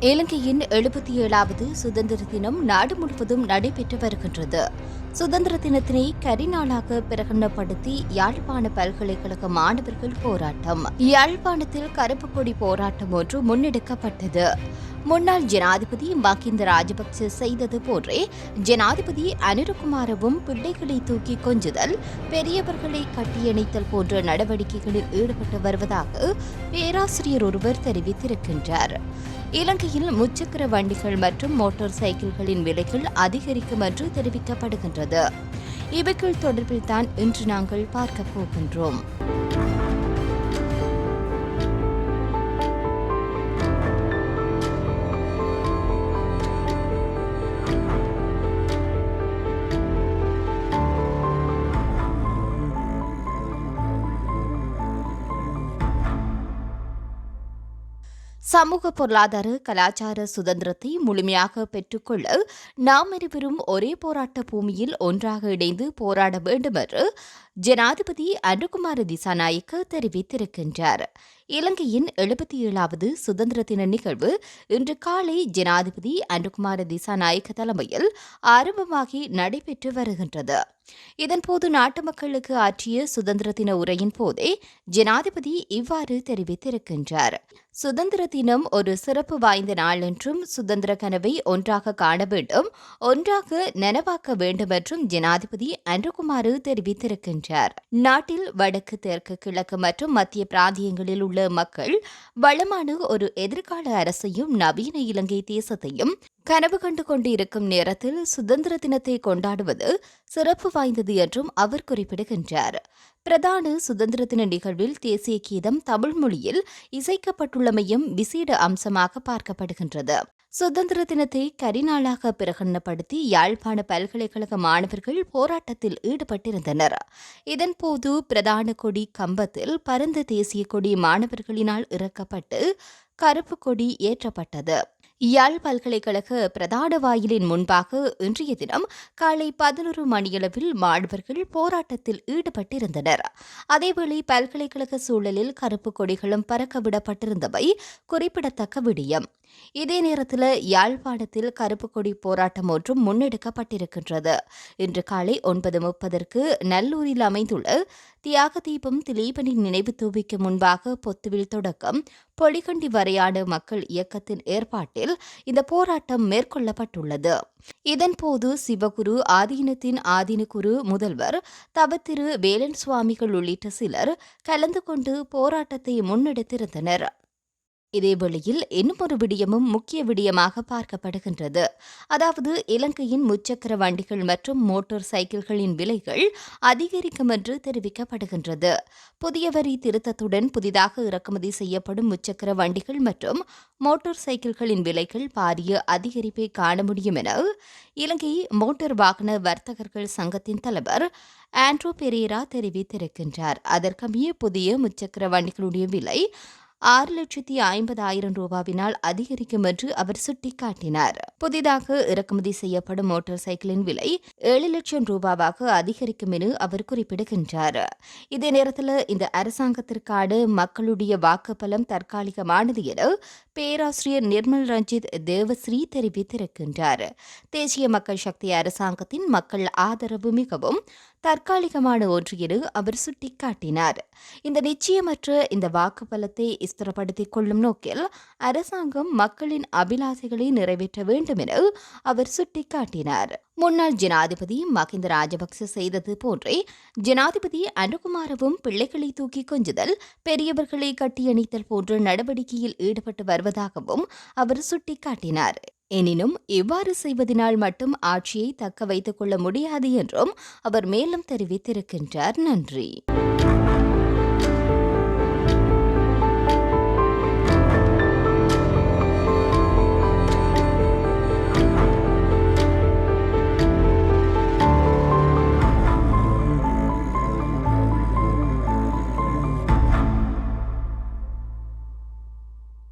இலங்கையின் 77வது சுதந்திர தினம் நாடு முழுவதும் நடைபெற்று வருகின்றது. சுதந்திர தினத்தினை கரிநாளாக பிரகடனப்படுத்தி யாழ்ப்பாண பல்கலைக்கழக மாணவர்கள் போராட்டம். யாழ்ப்பாணத்தில் கருப்பு கொடி போராட்டம் ஒன்று முன்னெடுக்கப்பட்டது. முன்னாள் ஜனாதிபதி மஹிந்த ராஜபக்ச செய்தது போன்றே ஜனாதிபதி அனுரகுமாரவும் பிள்ளைகளை தூக்கி கொஞ்சுதல், பெரியவர்களை கட்டியணைத்தல் போன்ற நடவடிக்கைகளில் ஈடுபட்டு வருவதாக பேராசிரியர் ஒருவர் தெரிவித்திருக்கின்றார். இலங்கையில் முச்சக்கர வண்டிகள் மற்றும் மோட்டார் சைக்கிள்களின் விலைகள் அதிகரிக்கும் என்று தெரிவிக்கப்படுகின்றது. இவைகள் தொடர்பில் தான் இன்று நாங்கள் பார்க்க போகின்றோம். சமூக பொருளாதார கலாச்சார சுதந்திரத்தை முழுமையாக பெற்றுக்கொள்ள நாம் அனைவரும் ஒரே போராட்ட பூமியில் ஒன்றாக இணைந்து போராட வேண்டும் என்று ஜனாதிபதி அனுரகுமார திசாநாயக்க தெரிவித்திருக்கின்றார். இலங்கையின் 77வது சுதந்திர தின நிகழ்வு இன்று காலை ஜனாதிபதி அனுரகுமார திசாநாயக்க தலைமையில் ஆரம்பமாகி நடைபெற்று வருகின்றது. இதன்போது நாட்டு மக்களுக்கு ஆற்றிய சுதந்திர தின உரையின் போதே ஜனாதிபதி இவ்வாறு தெரிவித்திருக்கின்றார். சுதந்திர தினம் ஒரு சிறப்பு வாய்ந்த நாள் என்றும் சுதந்திர கனவை ஒன்றாக காண வேண்டும், ஒன்றாக நனவாக்க வேண்டும் என்றும் ஜனாதிபதி அனுரகுமார தெரிவித்திருக்கின்றார். நாட்டில் வடக்கு, தெற்கு, கிழக்கு மற்றும் மத்திய பிராந்தியங்களில் உள்ள மக்கள் வளமான ஒரு எதிர்கால அரசையும் நவீன இலங்கை தேசத்தையும் கனவு கண்டு கொண்டிருக்கும் நேரத்தில் சுதந்திர தினத்தை கொண்டாடுவது சிறப்பு வாய்ந்தது என்றும் அவர் குறிப்பிடுகின்றார். பிரதான சுதந்திர தின நிகழ்வில் தேசிய கீதம் தமிழ் மொழியில் இசைக்கப்பட்டுள்ளமையும் விசேட அம்சமாக பார்க்கப்படுகின்றது. சுதந்திர தினத்தை கரிநாளாக பிரகடனப்படுத்தி யாழ்ப்பாண பல்கலைக்கழக மாணவர்கள் போராட்டத்தில் ஈடுபட்டிருந்தனர். இதன்போது பிரதான கொடி கம்பத்தில் பரந்த தேசிய கொடி மாணவர்களினால் இறக்கப்பட்டு கருப்பு கொடி ஏற்றப்பட்டது. யாழ் பல்கலைக்கழக பிரதான வாயிலின் முன்பாக இன்றைய தினம் காலை 11 மணியளவில் மாணவர்கள் போராட்டத்தில் ஈடுபட்டிருந்தனர். அதேவேளை பல்கலைக்கழக சூழலில் கருப்பு கொடிகளும் பறக்கவிடப்பட்டிருந்தவை குறிப்பிடத்தக்க விடயம். இதே நேரத்தில் யாழ்ப்பாணத்தில் கருப்பு கொடி போராட்டம் ஒன்றும் முன்னெடுக்கப்பட்டிருக்கின்றது. இன்று காலை 9:30 நல்லூரில் அமைந்துள்ள தியாக தீபம் திலீபனின் நினைவு தூவிக்கு முன்பாக பொத்துவில் தொடக்கம் பொலிகண்டி வரையான மக்கள் இயக்கத்தின் ஏற்பாட்டில் இந்த போராட்டம் மேற்கொள்ளப்பட்டுள்ளது. இதன்போது சிவகுரு ஆதீனத்தின் ஆதீனகுரு முதல்வர் தவத்திரு வேலன் சுவாமிகள் உள்ளிட்ட சிலர் கலந்து கொண்டு போராட்டத்தை முன்னெடுத்திருந்தனர். இதேவேளையில் இன்னும் ஒரு விடயமும் முக்கிய விடயமாக பார்க்கப்படுகின்றது. அதாவது இலங்கையின் முச்சக்கர வண்டிகள் மற்றும் மோட்டார் சைக்கிள்களின் விலைகள் அதிகரிக்கும் என்று தெரிவிக்கப்படுகின்றது. புதிய வரி திருத்தத்துடன் புதிதாக இறக்குமதி செய்யப்படும் முச்சக்கர வண்டிகள் மற்றும் மோட்டார் சைக்கிள்களின் விலைகள் பாரிய அதிகரிப்பை காண முடியும் என இலங்கை மோட்டார் வாகன வர்த்தகர்கள் சங்கத்தின் தலைவர் ஆண்ட்ரூ பெரேரா தெரிவித்திருக்கின்றார். அதற்கமைய புதிய முச்சக்கர வண்டிகளுடைய விலை 6,50,000 ரூபாவினால் அதிகரிக்கும் என்று அவர் சுட்டிக்காட்டினார். புதிதாக இறக்குமதி செய்யப்படும் மோட்டார் சைக்கிளின் விலை 7 லட்சம் ரூபாவாக அதிகரிக்கும் என அவர் குறிப்பிடுகின்றார். இதே நேரத்தில் இந்த அரசாங்கத்திற்கான மக்களுடைய வாக்குப்பலம் தற்காலிகமானது என பேராசிரியர் நிர்மல் ரஞ்சித் தேவஸ்ரீ தெரிவித்திருக்கின்றார். தேசிய மக்கள் சக்தி அரசாங்கத்தின் மக்கள் ஆதரவு மிகவும் தற்காலிகமான ஒன்று என அவர் சுட்டிக்காட்டினார். இந்த நிச்சயமற்ற இந்த வாக்குப்பலத்தை ஸ்திரப்படுத்திக் கொள்ளும் நோக்கில் அரசாங்கம் மக்களின் அபிலாசைகளை நிறைவேற்ற வேண்டும் என அவர் சுட்டிக்காட்டினார். முன்னாள் ஜனாதிபதி மஹிந்த ராஜபக்ச செய்தது போன்றே ஜனாதிபதி அனுரகுமாரவும் பிள்ளைகளை தூக்கி கொஞ்சுதல், பெரியவர்களை கட்டியணைத்தல் போன்ற நடவடிக்கையில் ஈடுபட்டு வருவதாகவும் அவர் சுட்டிக்காட்டினார். எனினும் இவ்வாறு செய்வதனால் மட்டும் ஆட்சியை தக்க வைத்துக் கொள்ள முடியாது என்றும் அவர் மேலும் தெரிவித்திருக்கின்றார். நன்றி.